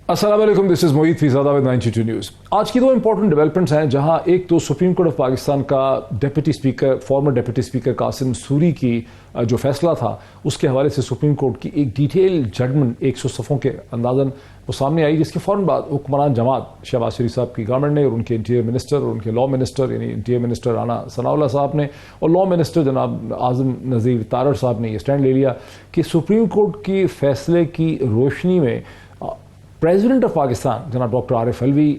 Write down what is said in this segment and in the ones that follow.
अस्सलाम वालेकुम, this is Mohit Fizada with 92 news. आज की दो इंपॉर्टेंट डेवलपमेंट्स हैं, जहां एक तो सुप्रीम कोर्ट ऑफ पाकिस्तान का deputy speaker, former deputy speaker Qasim Suri की जो फैसला था उसके हवाले से सुप्रीम कोर्ट की एक डिटेल जजमेंट 100 सफ़ों के अंदाजन वो सामने आई, जिसके फ़ौरन बाद हुक्मरान जमात शहबाज शरीफ साहब की गवर्नमेंट ने और उनके इंटीरियर मिनिस्टर और उनके लॉ मिनिस्टर यानी इंटीरियर मिनिस्टर राना सनाउल्लाह साहब ने और लॉ मिनिस्टर जनाब आज़म नज़ीर तारड़ साहब ने ये स्टैंड ले लिया कि सुप्रीम कोर्ट के फैसले की रोशनी में प्रेसिडेंट ऑफ पाकिस्तान जनाब doctor Arif Alvi,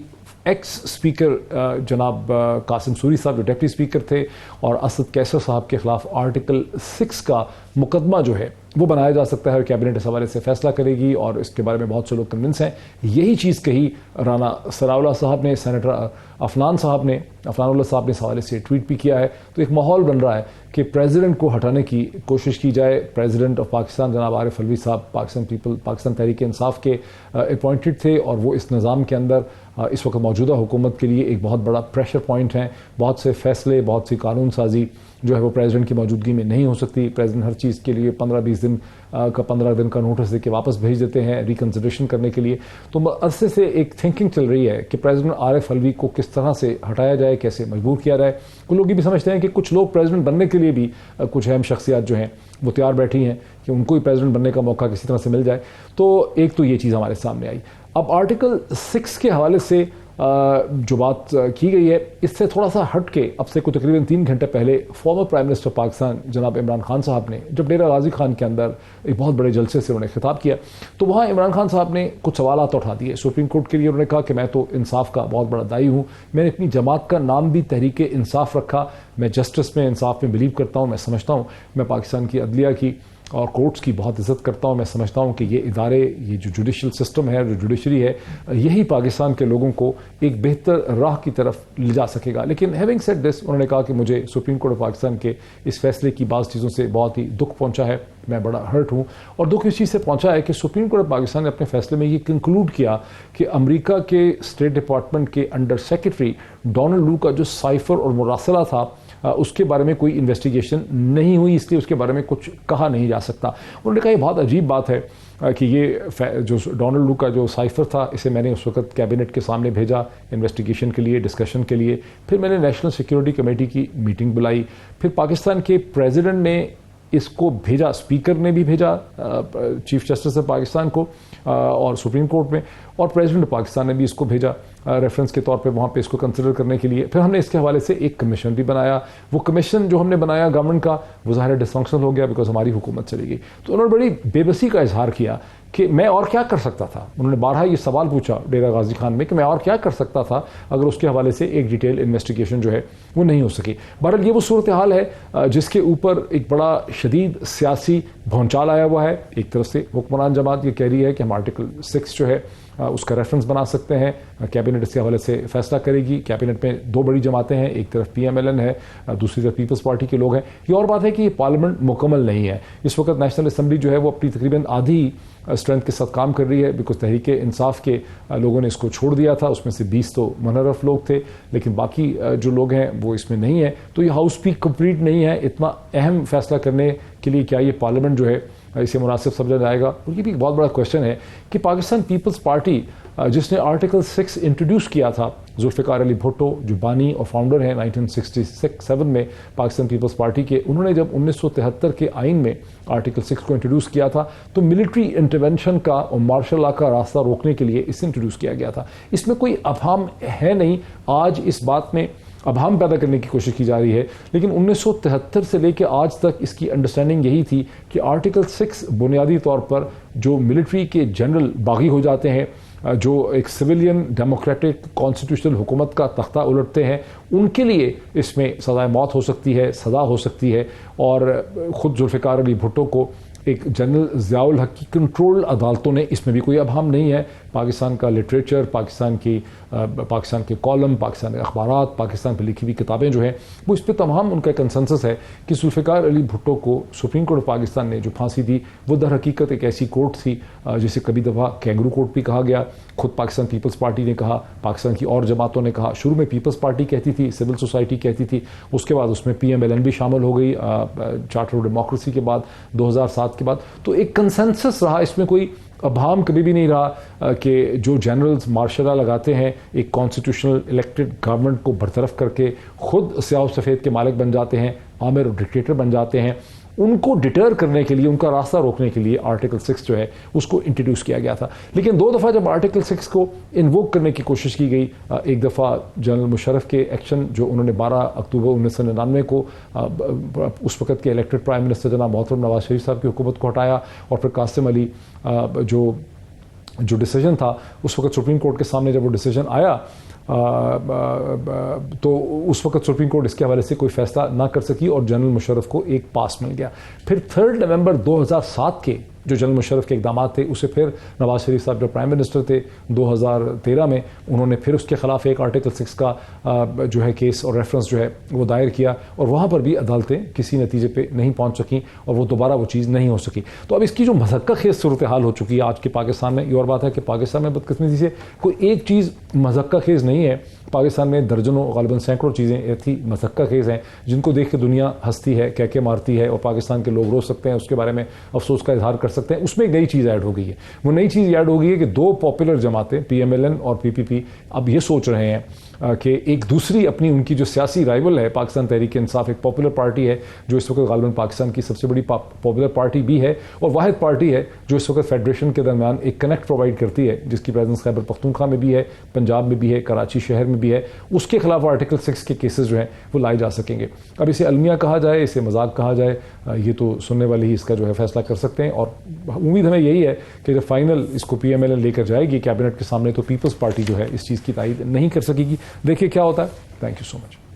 x speaker जनाब कासिम सूरी साहब जो डिप्टी स्पीकर थे, और असद कैसर साहब के खिलाफ आर्टिकल 6 का मुकदमा जो है वो बनाया जा सकता है और कैबिनेट इस हवाले से फैसला करेगी, और इसके बारे में बहुत से लोग कन्विंस हैं। यही चीज़ कही राना सनाउल्लाह साहब ने, सेनेटर अफनानुल्लाह साहब ने इस हवाले से ट्वीट भी किया है। तो एक माहौल बन रहा है कि प्रेसिडेंट को हटाने की कोशिश की जाए। प्रेसिडेंट ऑफ पाकिस्तान जनाब आरिफ अलवी साहब पाकिस्तान तहरीक इंसाफ के अपॉइंटेड थे, और वो इस निज़ाम के अंदर इस वक्त मौजूदा हुकूमत के लिए एक बहुत बड़ा प्रेशर पॉइंट है। बहुत से फैसले, बहुत सी कानून साजी जो है वो प्रेसिडेंट की मौजूदगी में नहीं हो सकती। प्रेसिडेंट हर चीज़ के लिए 15 दिन का नोटिस देकर वापस भेज देते हैं रिकन्सिडरेशन करने के लिए। तो अरसे से एक थिंकिंग चल रही है कि प्रेसिडेंट आरिफ अलवी को किस तरह से हटाया जाए, कैसे मजबूर किया जाए। कुछ लोग ये भी समझते हैं कि कुछ लोग प्रेसिडेंट बनने के लिए भी कुछ अहम शख्सियात जो हैं वो तैयार बैठी हैं कि उनको ही प्रेसिडेंट बनने का मौका किसी तरह से मिल जाए। तो एक तो ये चीज़ हमारे सामने आई। अब आर्टिकल 6 के हवाले से जो बात की गई है, इससे थोड़ा सा हट के अब से कुछ तकरीबन 3 घंटे पहले फॉर्मर प्राइम मिनिस्टर पाकिस्तान जनाब इमरान खान साहब ने जब डेरा गाजी खान के अंदर एक बहुत बड़े जलसे से उन्होंने खिताब किया, तो वहाँ इमरान खान साहब ने कुछ सवालात उठा दिए सुप्रीम कोर्ट के लिए। उन्होंने कहा कि मैं तो इंसाफ का बहुत बड़ा दाई हूँ, मैंने अपनी जमात का नाम भी तहरीक इंसाफ रखा, मैं जस्टिस में, इंसाफ में बिलीव करता हूँ, मैं समझता हूँ, मैं पाकिस्तान की अदलिया की और कोर्ट्स की बहुत इज्जत करता हूँ। मैं समझता हूँ कि ये इदारे, ये जो जुडिशल सिस्टम है, जो जुडिशरी है, यही पाकिस्तान के लोगों को एक बेहतर राह की तरफ ले जा सकेगा। लेकिन हैविंग सेड दिस, उन्होंने कहा कि मुझे सुप्रीम कोर्ट ऑफ पाकिस्तान के इस फैसले की बाज़ चीज़ों से बहुत ही दुख पहुँचा है, मैं बड़ा हर्ट हूँ। और दुख इस चीज़ से पहुँचा है कि सुप्रीम कोर्ट ऑफ पाकिस्तान ने अपने फैसले में ये कंक्लूड किया कि अमेरिका के स्टेट डिपार्टमेंट के अंडर सेक्रेटरी डोनाल्ड लू का जो साइफर और मुरासला था उसके बारे में कोई इन्वेस्टिगेशन नहीं हुई, इसलिए उसके बारे में कुछ कहा नहीं जा सकता। उन्होंने कहा ये बहुत अजीब बात है कि ये जो डोनाल्ड लू का जो साइफर था, इसे मैंने उस वक्त कैबिनेट के सामने भेजा इन्वेस्टिगेशन के लिए, डिस्कशन के लिए। फिर मैंने नेशनल सिक्योरिटी कमेटी की मीटिंग बुलाई, फिर पाकिस्तान के प्रेसिडेंट ने इसको भेजा, स्पीकर ने भी भेजा चीफ जस्टिस ऑफ पाकिस्तान को और सुप्रीम कोर्ट में, और प्रेसिडेंट ऑफ पाकिस्तान ने भी इसको भेजा रेफरेंस के तौर पे वहाँ पे इसको कंसिडर करने के लिए। फिर हमने इसके हवाले से एक कमीशन भी बनाया। वो कमीशन जो हमने बनाया गवर्नमेंट का, वो ज़ाहिर डिसफंक्शनल हो गया बिकॉज हमारी हुकूमत चली गई। तो उन्होंने बड़ी बेबसी का इजहार किया कि मैं और क्या कर सकता था। उन्होंने बारहा ये सवाल पूछा डेरा गाजी खान में कि मैं और क्या कर सकता था अगर उसके हवाले से एक डिटेल इन्वेस्टिगेशन जो है वो नहीं हो सकी। बहरहाल ये वो सूरत हाल है जिसके ऊपर एक बड़ा शदीद सियासी भौंचाल आया हुआ है। एक तरफ से हुक्मरान जमात ये कह रही है कि हम आर्टिकल 6 जो है उसका रेफरेंस बना सकते हैं, कैबिनेट इसके हवाले से फैसला करेगी। कैबिनेट में दो बड़ी जमातें हैं, एक तरफ PMLN है, दूसरी तरफ पीपल्स पार्टी के लोग हैं। ये और बात है कि ये पार्लियामेंट मुकम्मल नहीं है। इस वक्त नेशनल असम्बली जो है वो अपनी तकरीबन आधी स्ट्रेंथ के साथ काम कर रही है बिकॉज तहरीक इंसाफ के लोगों ने इसको छोड़ दिया था। उसमें से 20 तो मुनर्रफ लोग थे, लेकिन बाकी जो लोग हैं वो इसमें नहीं है। तो ये हाउस भी कंप्लीट नहीं है। इतना अहम फैसला करने के लिए क्या ये पार्लियामेंट जो है इसे मुनासिब समझा जाएगा? और ये भी एक बहुत बड़ा क्वेश्चन है कि पाकिस्तान पीपल्स पार्टी जिसने आर्टिकल 6 इंट्रोड्यूस किया था, जुल्फ़िकार अली भुट्टो जो बानी और फाउंडर हैं 1967 में पाकिस्तान पीपल्स पार्टी के, उन्होंने जब 1973 के आइन में आर्टिकल 6 को इंट्रोड्यूस किया था तो मिलिट्री इंटरवेंशन का और मार्शल लॉ का रास्ता रोकने के लिए इसे इंट्रोड्यूस किया गया था। इसमें कोई अभाम है नहीं। आज इस बात में अभाम पैदा करने की कोशिश की जा रही है, लेकिन 1973 से लेकर आज तक इसकी अंडरस्टैंडिंग यही थी कि आर्टिकल 6 बुनियादी तौर पर जो मिलिट्री के जनरल बागी हो जाते हैं, जो एक सिविलियन डेमोक्रेटिक कॉन्स्टिट्यूशनल हुकूमत का तख्ता उलटते हैं, उनके लिए इसमें सज़ाए मौत हो सकती है, सज़ा हो सकती है। और ख़ुद जुल्फ़िकार अली भुट्टो को एक जनरल ज़ियाउल हक की कंट्रोल अदालतों ने, इसमें भी कोई अभाम नहीं है। पाकिस्तान का लिटरेचर, पाकिस्तान के कॉलम, पाकिस्तान के अखबारात, पाकिस्तान पर लिखी हुई किताबें जो हैं वो इस पर तमाम उनका कंसेंसस है कि जुल्फ़िकार अली भुट्टो को सुप्रीम कोर्ट ऑफ पाकिस्तान ने जो फांसी दी वो दर हकीकत एक ऐसी कोर्ट थी जिसे कभी दफ़ा कैंगरू कोर्ट भी कहा गया। खुद पाकिस्तान पीपल्स पार्टी ने कहा, पाकिस्तान की और जमातों ने कहा। शुरू में पीपल्स पार्टी कहती थी, सिविल सोसाइटी कहती थी, उसके बाद उसमें PMLN भी शामिल हो गई चार्टर ऑफ डेमोक्रेसी के बाद 2007 انتخابات کے بعد. تو ایک کنسنسس رہا, اس میں کوئی ابہام کبھی بھی نہیں رہا کہ جو جنرلز مارشل لا لگاتے ہیں ایک کانسٹیٹیوشنل الیکٹڈ گورنمنٹ کو برطرف کر کے خود سیاہ و سفید کے مالک بن جاتے ہیں, آمر اور ڈکٹیٹر بن جاتے ہیں, ان کو ڈٹر کرنے کے لیے, ان کا راستہ روکنے کے لیے آرٹیکل 6 جو ہے اس کو انٹروڈیوس کیا گیا تھا. لیکن 2 دفعہ جب آرٹیکل 6 کو انووک کرنے کی کوشش کی گئی, ایک دفعہ جنرل مشرف کے ایکشن جو انہوں نے 12 اکتوبر 1999 کو اس وقت کے الیکٹڈ پرائم منسٹر جناب محترم نواز شریف صاحب کی حکومت کو ہٹایا, اور پھر قاسم علی جو ڈیسیجن تھا اس وقت سپریم کورٹ کے سامنے جب وہ ڈیسیجن آیا تو اس وقت سپریم کورٹ اس کے حوالے سے کوئی فیصلہ نہ کر سکی اور جنرل مشرف کو ایک پاس مل گیا. پھر 3 نومبر 2007 کے جو جنرل مشرف کے اقدامات تھے اسے پھر نواز شریف صاحب جو پرائم منسٹر تھے 2013 میں انہوں نے پھر اس کے خلاف ایک آرٹیکل 6 کا جو ہے کیس اور ریفرنس جو ہے وہ دائر کیا, اور وہاں پر بھی عدالتیں کسی نتیجے پہ نہیں پہنچ سکیں اور وہ دوبارہ وہ چیز نہیں ہو سکی. تو اب اس کی جو مضحکہ خیز صورتحال ہو چکی ہے آج کے پاکستان میں, یہ اور بات ہے کہ پاکستان میں بدقسمتی سے کوئی ایک چیز مضحکہ خیز نہیں ہے, پاکستان میں درجنوں غالباً سینکڑوں چیزیں ایسی مضحکہ خیز ہیں جن کو دیکھ کے دنیا ہنستی ہے, کہہ کے مارتی ہے, اور پاکستان کے لوگ رو سکتے ہیں, اس کے بارے میں افسوس کا اظہار کر سکتے ہیں. اس میں ایک نئی چیز ایڈ ہو گئی ہے. وہ نئی چیز ایڈ ہو گئی ہے کہ 2 پاپولر جماعتیں PMLN اور PPP اب یہ سوچ رہے ہیں کہ ایک دوسری اپنی ان کی جو سیاسی رائیول ہے پاکستان تحریک انصاف, ایک پاپولر پارٹی ہے جو اس وقت غالباً پاکستان کی سب سے بڑی پاپولر پارٹی بھی ہے اور واحد پارٹی ہے جو اس وقت فیڈریشن کے درمیان ایک کنیکٹ پرووائڈ کرتی ہے, جس کی پریزنس خیبر پختونخوا میں بھی ہے, پنجاب میں بھی ہے, کراچی شہر میں بھی ہے. اس کے خلاف آرٹیکل 6 کے کیسز جو ہیں وہ لائے جا سکیں گے. اب اسے المیہ کہا جائے, اسے مذاق کہا جائے, یہ تو سننے والے ہی اس کا جو ہے فیصلہ کر سکتے ہیں. اور امید ہمیں یہی ہے کہ جب فائنل اس کو PMLN لے کر جائے گی کیبنٹ کے سامنے تو پیپلز پارٹی جو ہے اس چیز کی تائید نہیں کر سکے گی. دیکھیے کیا ہوتا ہے. Thank you so much.